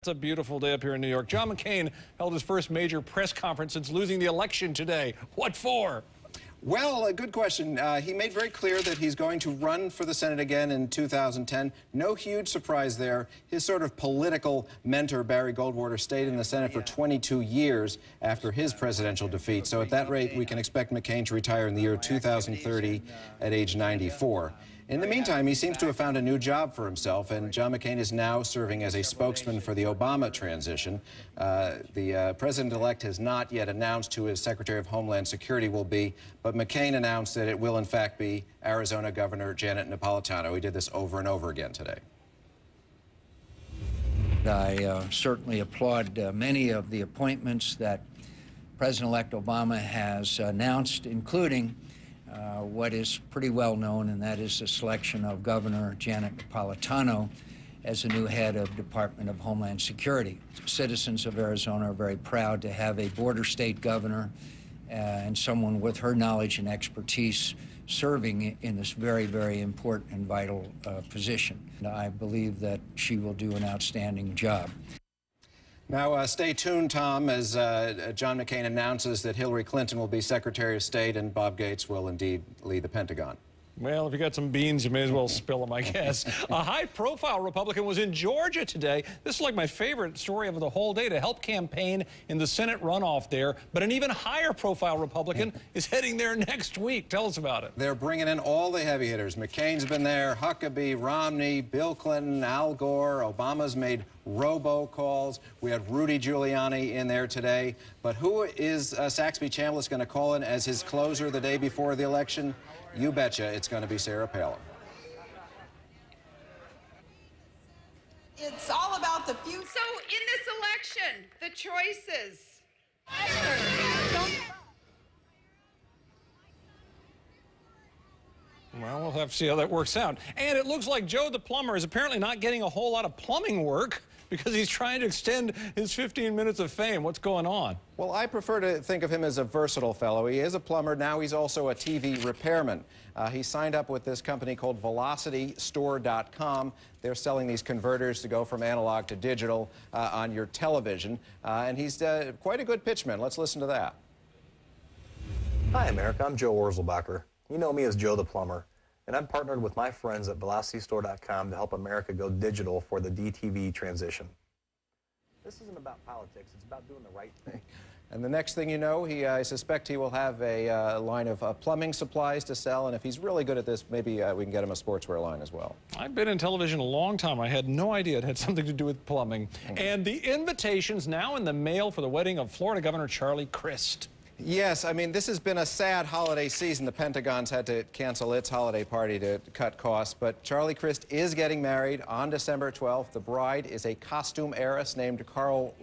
It's a beautiful day up here in New York. John McCain held his first major press conference since losing the election today. What for? Well, a good question. He made very clear that he's going to run for the Senate again in 2010. No huge surprise there. His sort of political mentor, Barry Goldwater, stayed in the Senate for 22 years after his presidential defeat. So at that rate, we can expect McCain to retire in the year 2030 at age 94. In the meantime, he seems to have found a new job for himself, and John McCain is now serving as a spokesman for the Obama transition. The president-elect has not yet announced who his Secretary of Homeland Security will be, but McCain announced that it will, in fact, be Arizona Governor Janet Napolitano. He did this over and over again today. I certainly applaud many of the appointments that President-elect Obama has announced, including what is pretty well known, and that is the selection of Governor Janet Napolitano as the new head of Department of Homeland Security. Citizens of Arizona are very proud to have a border state governor and someone with her knowledge and expertise serving in this very, very important and vital position. And I believe that she will do an outstanding job. Now, stay tuned, Tom, as John McCain announces that Hillary Clinton will be Secretary of State and Bob Gates will indeed lead the Pentagon. Well, if you got some beans, you may as well spill them, I guess. A high-profile Republican was in Georgia today. This is like my favorite story of the whole day, to help campaign in the Senate runoff there. But an even higher-profile Republican is heading there next week. Tell us about it. They're bringing in all the heavy hitters. McCain's been there, Huckabee, Romney, Bill Clinton, Al Gore. Obama's made robocalls. We had Rudy Giuliani in there today. But who is Saxby Chambliss going to call in as his closer the day before the election? You betcha it's going to be Sarah Palin. It's all about the future. So in this election, the choices. Well, we'll have to see how that works out. And it looks like Joe the Plumber is apparently not getting a whole lot of plumbing work because he's trying to extend his 15 minutes of fame. What's going on? Well, I prefer to think of him as a versatile fellow. He is a plumber. Now he's also a TV repairman. He signed up with this company called VelocityStore.com. They're selling these converters to go from analog to digital on your television. And he's quite a good pitchman. Let's listen to that. Hi, America. I'm Joe Orzelbacher. You know me as Joe the Plumber, and I'm partnered with my friends at VelocityStore.com to help America go digital for the DTV transition. This isn't about politics, it's about doing the right thing. And the next thing you know, I suspect he will have a line of plumbing supplies to sell, and if he's really good at this, maybe we can get him a sportswear line as well. I've been in television a long time. I had no idea it had something to do with plumbing. And the invitation's now in the mail for the wedding of Florida Governor Charlie Crist. Yes, I mean, this has been a sad holiday season. The Pentagon's had to cancel its holiday party to cut costs, but Charlie Crist is getting married on December 12th. The bride is a costume heiress named Carol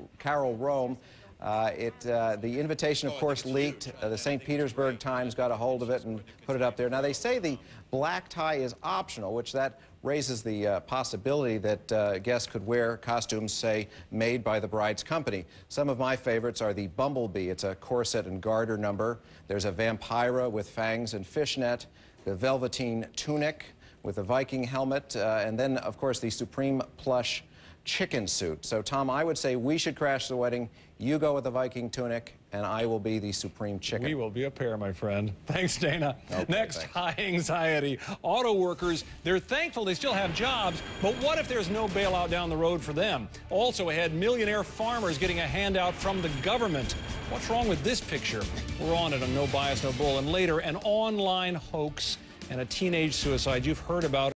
Rome. The invitation, of course, leaked. The St. Petersburg Times got a hold of it and put it up there. Now, they say the black tie is optional, which that raises the possibility that guests could wear costumes, say, made by the bride's company. Some of my favorites are the Bumblebee. It's a corset and garter number. There's a Vampira with fangs and fishnet, the Velveteen tunic with a Viking helmet, and then, of course, the Supreme plush chicken suit. So, Tom, I would say we should crash the wedding. You go with the Viking tunic, and I will be the Supreme chicken. We will be a pair, my friend. Thanks, Dana. Okay, next, thanks. High anxiety. Auto workers, they're thankful they still have jobs, but what if there's no bailout down the road for them? Also ahead, millionaire farmers getting a handout from the government. What's wrong with this picture? We're on it on No Bias, No Bull. And later, an online hoax and a teenage suicide you've heard about.